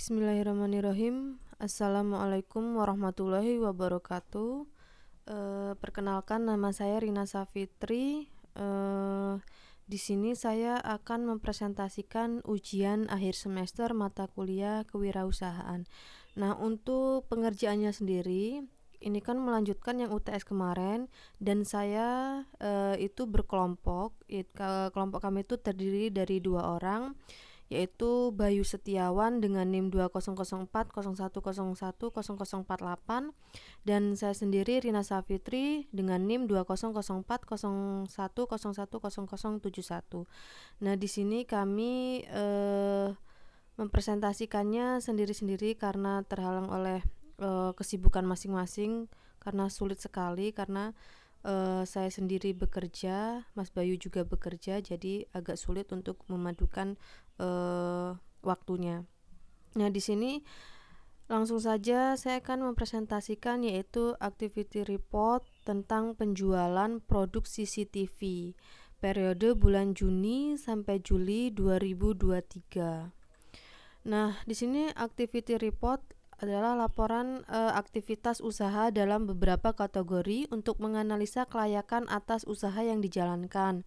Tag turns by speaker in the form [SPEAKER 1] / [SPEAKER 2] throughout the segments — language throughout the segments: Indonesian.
[SPEAKER 1] Bismillahirrahmanirrahim. Assalamualaikum warahmatullahi wabarakatuh. Perkenalkan, nama saya Rina Safitri. Di sini saya akan mempresentasikan ujian akhir semester mata kuliah kewirausahaan. Nah, untuk pengerjaannya sendiri, ini kan melanjutkan yang UTS kemarin, dan saya itu berkelompok. Kelompok kami itu terdiri dari 2 orang, yaitu Bayu Setiawan dengan NIM 2004 0101 0048, dan saya sendiri Rina Safitri dengan NIM 2004 0101 0071. Nah, di sini kami mempresentasikannya sendiri-sendiri karena terhalang oleh kesibukan masing-masing, karena sulit sekali karena saya sendiri bekerja, Mas Bayu juga bekerja, jadi agak sulit untuk memadukan waktunya. Nah, di sini langsung saja saya akan mempresentasikan, yaitu activity report tentang penjualan produk CCTV periode bulan Juni sampai Juli 2023. Nah, di sini activity report adalah laporan aktivitas usaha dalam beberapa kategori untuk menganalisa kelayakan atas usaha yang dijalankan.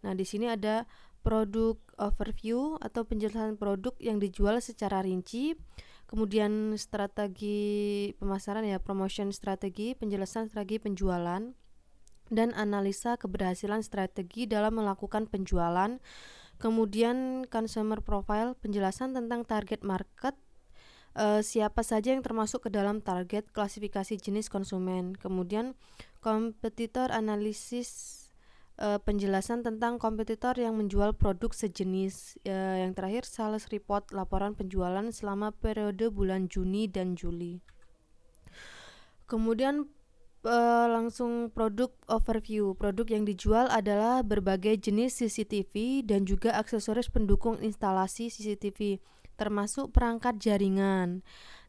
[SPEAKER 1] Nah, di sini ada produk overview atau penjelasan produk yang dijual secara rinci, kemudian strategi pemasaran promotion strategi, penjelasan strategi penjualan, dan analisa keberhasilan strategi dalam melakukan penjualan. Kemudian consumer profile, penjelasan tentang target market, siapa saja yang termasuk ke dalam target, klasifikasi jenis konsumen. Kemudian kompetitor analisis, penjelasan tentang kompetitor yang menjual produk sejenis. Yang terakhir sales report, laporan penjualan selama periode bulan Juni dan Juli. Kemudian langsung produk overview. Produk yang dijual adalah berbagai jenis CCTV dan juga aksesoris pendukung instalasi CCTV, termasuk perangkat jaringan.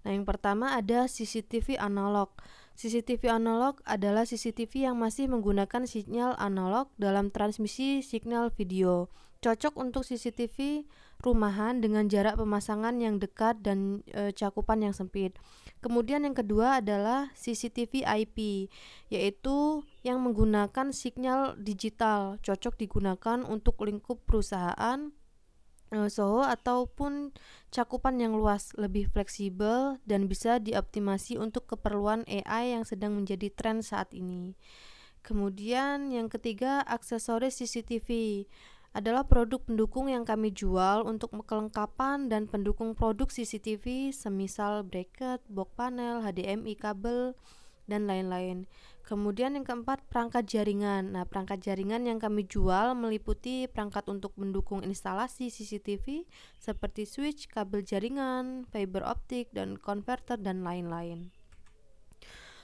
[SPEAKER 1] Nah, yang pertama ada CCTV analog. CCTV analog adalah CCTV yang masih menggunakan sinyal analog dalam transmisi signal video. Cocok untuk CCTV rumahan dengan jarak pemasangan yang dekat dan cakupan yang sempit. Kemudian yang kedua adalah CCTV IP, yaitu yang menggunakan sinyal digital, cocok digunakan untuk lingkup perusahaan, SOHO ataupun cakupan yang luas, lebih fleksibel dan bisa dioptimasi untuk keperluan AI yang sedang menjadi tren saat ini. Kemudian yang ketiga, aksesoris CCTV adalah produk pendukung yang kami jual untuk kelengkapan dan pendukung produk CCTV, semisal bracket, box panel, HDMI kabel, dan lain-lain. Kemudian yang keempat, perangkat jaringan. Nah, perangkat jaringan yang kami jual meliputi perangkat untuk mendukung instalasi CCTV seperti switch, kabel jaringan, fiber optik, dan konverter, dan lain-lain.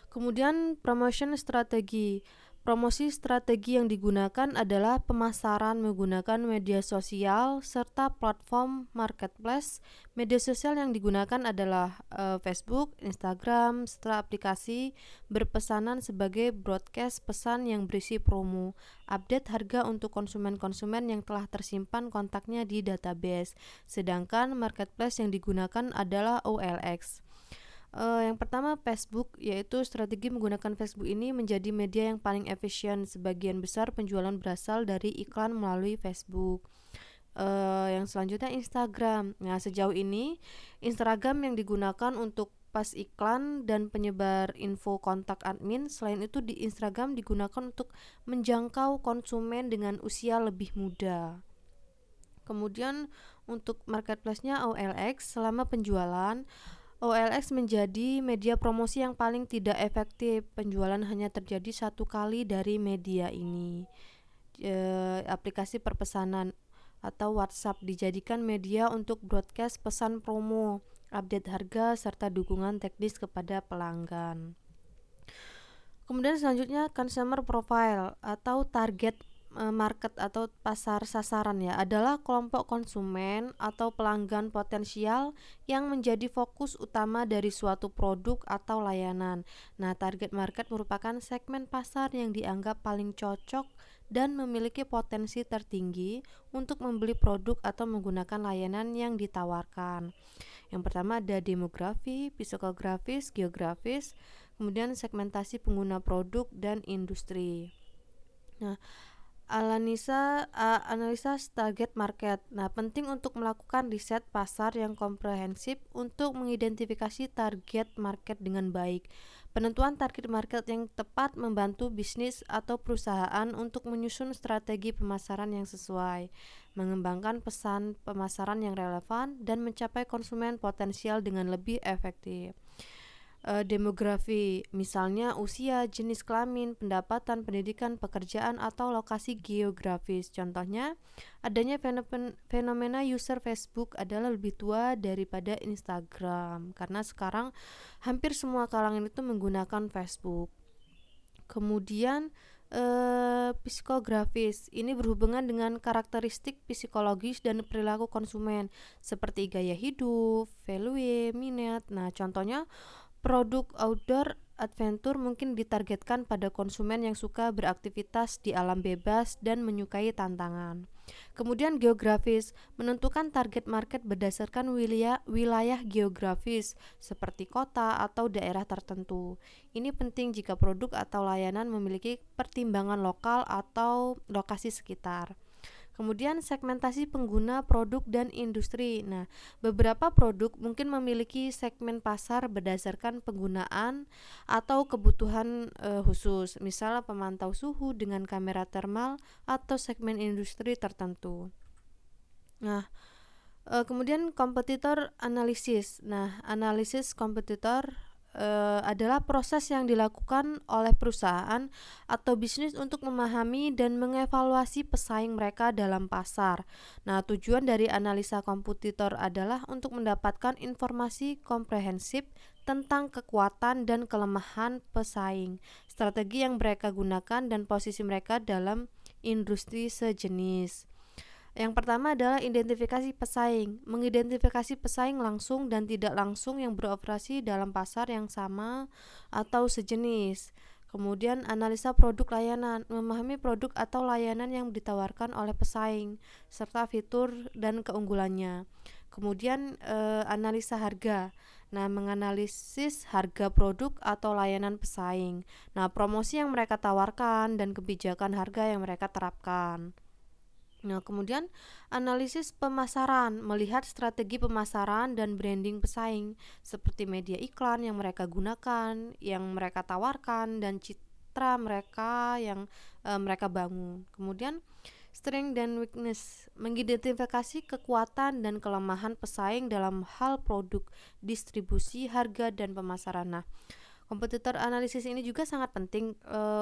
[SPEAKER 1] Kemudian promotion strategi. Promosi strategi yang digunakan adalah pemasaran menggunakan media sosial serta platform marketplace. Media sosial yang digunakan adalah Facebook, Instagram, serta aplikasi berpesanan sebagai broadcast pesan yang berisi promo, update harga untuk konsumen-konsumen yang telah tersimpan kontaknya di database. Sedangkan marketplace yang digunakan adalah OLX. Yang pertama Facebook, yaitu strategi menggunakan Facebook ini menjadi media yang paling efisien. Sebagian besar penjualan berasal dari iklan melalui Facebook. Yang selanjutnya Instagram. Nah, sejauh ini Instagram yang digunakan untuk pas iklan dan penyebar info kontak admin. Selain itu, di Instagram digunakan untuk menjangkau konsumen dengan usia lebih muda. Kemudian untuk marketplace-nya OLX, selama penjualan OLX menjadi media promosi yang paling tidak efektif. Penjualan hanya terjadi 1 kali dari media ini. Aplikasi perpesanan atau WhatsApp dijadikan media untuk broadcast pesan promo, update harga, serta dukungan teknis kepada pelanggan. Kemudian selanjutnya consumer profile atau target market atau pasar sasaran adalah kelompok konsumen atau pelanggan potensial yang menjadi fokus utama dari suatu produk atau layanan. Nah, target market merupakan segmen pasar yang dianggap paling cocok dan memiliki potensi tertinggi untuk membeli produk atau menggunakan layanan yang ditawarkan. Yang pertama ada demografi, psikografis, geografis, kemudian segmentasi pengguna produk dan industri. Nah, analisa target market. Nah, penting untuk melakukan riset pasar yang komprehensif untuk mengidentifikasi target market dengan baik. Penentuan target market yang tepat membantu bisnis atau perusahaan untuk menyusun strategi pemasaran yang sesuai, mengembangkan pesan pemasaran yang relevan, dan mencapai konsumen potensial dengan lebih efektif. Demografi, misalnya usia, jenis kelamin, pendapatan, pendidikan, pekerjaan, atau lokasi geografis. Contohnya, adanya fenomena user Facebook adalah lebih tua daripada Instagram, karena sekarang hampir semua kalangan itu menggunakan Facebook. Kemudian psikografis, ini berhubungan dengan karakteristik psikologis dan perilaku konsumen, seperti gaya hidup, value, minat. Nah, contohnya produk outdoor adventure mungkin ditargetkan pada konsumen yang suka beraktivitas di alam bebas dan menyukai tantangan. Kemudian geografis, menentukan target market berdasarkan wilayah geografis seperti kota atau daerah tertentu. Ini penting jika produk atau layanan memiliki pertimbangan lokal atau lokasi sekitar. Kemudian segmentasi pengguna produk dan industri. Nah, beberapa produk mungkin memiliki segmen pasar berdasarkan penggunaan atau kebutuhan khusus, misalnya pemantau suhu dengan kamera termal atau segmen industri tertentu. Nah, kemudian kompetitor analisis. Nah, analisis kompetitor adalah proses yang dilakukan oleh perusahaan atau bisnis untuk memahami dan mengevaluasi pesaing mereka dalam pasar. Nah, tujuan dari analisa kompetitor adalah untuk mendapatkan informasi komprehensif tentang kekuatan dan kelemahan pesaing, strategi yang mereka gunakan, dan posisi mereka dalam industri sejenis. Yang pertama adalah identifikasi pesaing. Mengidentifikasi pesaing langsung dan tidak langsung yang beroperasi dalam pasar yang sama atau sejenis. Kemudian analisa produk layanan, memahami produk atau layanan yang ditawarkan oleh pesaing serta fitur dan keunggulannya. Kemudian analisa harga. Nah, menganalisis harga produk atau layanan pesaing. Nah, promosi yang mereka tawarkan dan kebijakan harga yang mereka terapkan. Nah, kemudian analisis pemasaran, melihat strategi pemasaran dan branding pesaing seperti media iklan yang mereka gunakan, yang mereka tawarkan, dan citra mereka yang mereka bangun. Kemudian strength dan weakness, mengidentifikasi kekuatan dan kelemahan pesaing dalam hal produk, distribusi, harga, dan pemasaran. Nah, kompetitor analisis ini juga sangat penting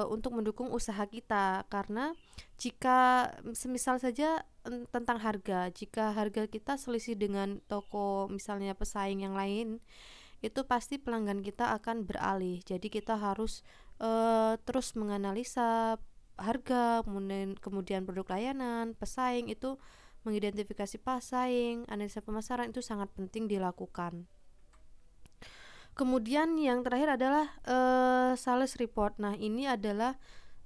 [SPEAKER 1] untuk mendukung usaha kita, karena jika semisal saja tentang harga, jika harga kita selisih dengan toko misalnya pesaing yang lain, itu pasti pelanggan kita akan beralih. Jadi kita harus terus menganalisa harga, kemudian produk layanan, pesaing itu, mengidentifikasi pesaing, analisa pemasaran itu sangat penting dilakukan. Kemudian yang terakhir adalah sales report. Nah, ini adalah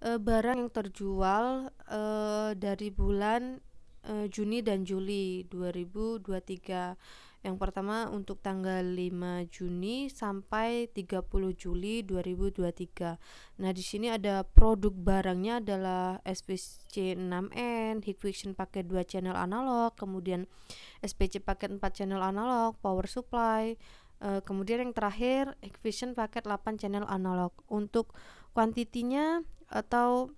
[SPEAKER 1] barang yang terjual dari bulan Juni dan Juli 2023. Yang pertama untuk tanggal 5 Juni sampai 30 Juli 2023. Nah, di sini ada produk barangnya adalah SPC 6N, Hikvision pakai 2 channel analog, kemudian SPC paket 4 channel analog, power supply. Kemudian yang terakhir Hikvision paket 8 channel analog. Untuk kuantitinya atau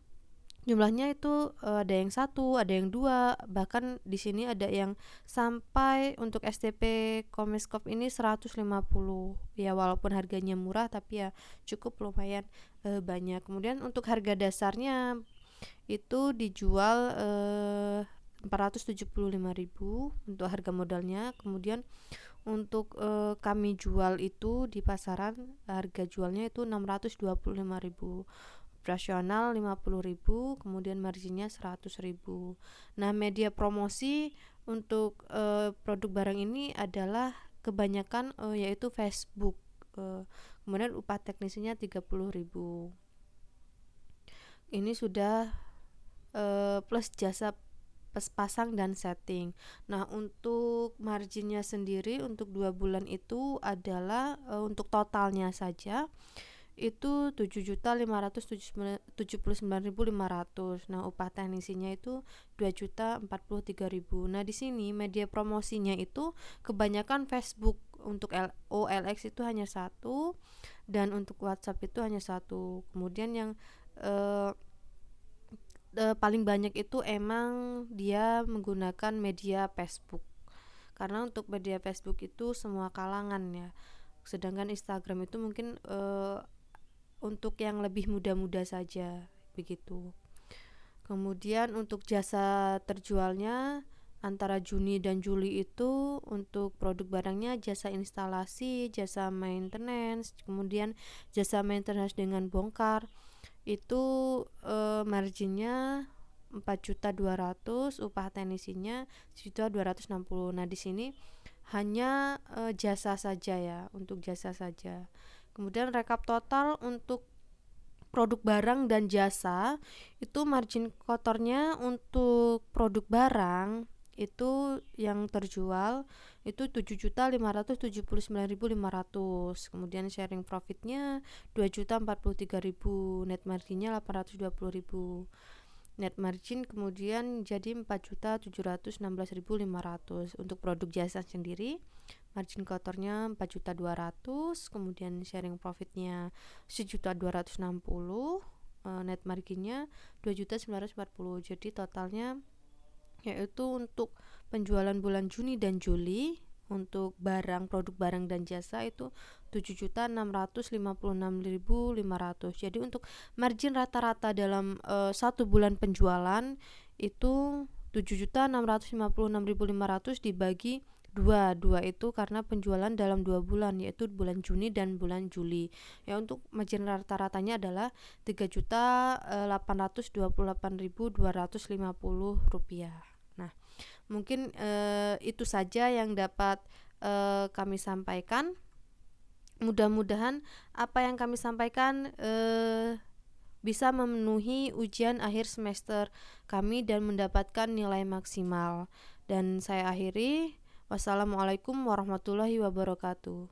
[SPEAKER 1] jumlahnya itu ada yang 1, ada yang 2, bahkan di sini ada yang sampai untuk STP Comescope ini 150. Ya, walaupun harganya murah tapi ya cukup lumayan banyak. Kemudian untuk harga dasarnya itu dijual 475.000 untuk harga modalnya. Kemudian untuk kami jual itu di pasaran harga jualnya itu 625.000, operasional 50.000, kemudian marginnya 100.000. Nah, media promosi untuk produk barang ini adalah kebanyakan yaitu Facebook. Kemudian upah teknisinya 30.000. Ini sudah plus jasa pasang dan setting. Nah, untuk marginnya sendiri untuk 2 bulan itu adalah untuk totalnya saja itu 7.579.500. Nah, upah teknisinya itu 2.043.000. Nah, di sini media promosinya itu kebanyakan Facebook. Untuk OLX itu hanya satu, dan untuk WhatsApp itu hanya satu. Kemudian yang eh, paling banyak itu emang dia menggunakan media Facebook. Karena untuk media Facebook itu semua kalangan ya. Sedangkan Instagram itu mungkin untuk yang lebih muda-muda saja begitu. Kemudian untuk jasa terjualnya antara Juni dan Juli itu untuk produk barangnya jasa instalasi, jasa maintenance, kemudian jasa maintenance dengan bongkar itu marginnya 4.200.000, upah teknisinya 1.260.000. Nah, di sini hanya jasa saja ya, untuk jasa saja. Kemudian rekap total untuk produk barang dan jasa itu margin kotornya untuk produk barang itu yang terjual itu 7.579.500. Kemudian sharing profitnya 2.043.000, net marginnya 820.000. Net margin kemudian jadi 4.716.500. Untuk produk jasa sendiri margin kotornya 4.200.000, kemudian sharing profitnya 1.260.000, net marginnya 2.940.000. Jadi totalnya yaitu untuk penjualan bulan Juni dan Juli untuk produk barang dan jasa itu 7.656.500. Jadi untuk margin rata-rata dalam satu bulan penjualan itu 7.656.500 dibagi dua itu karena penjualan dalam 2 bulan, yaitu bulan Juni dan bulan Juli. Ya, untuk margin rata-ratanya adalah 3.828.250 rupiah. Nah, mungkin itu saja yang dapat kami sampaikan. Mudah-mudahan apa yang kami sampaikan bisa memenuhi ujian akhir semester kami dan mendapatkan nilai maksimal. Dan saya akhiri, wassalamualaikum warahmatullahi wabarakatuh.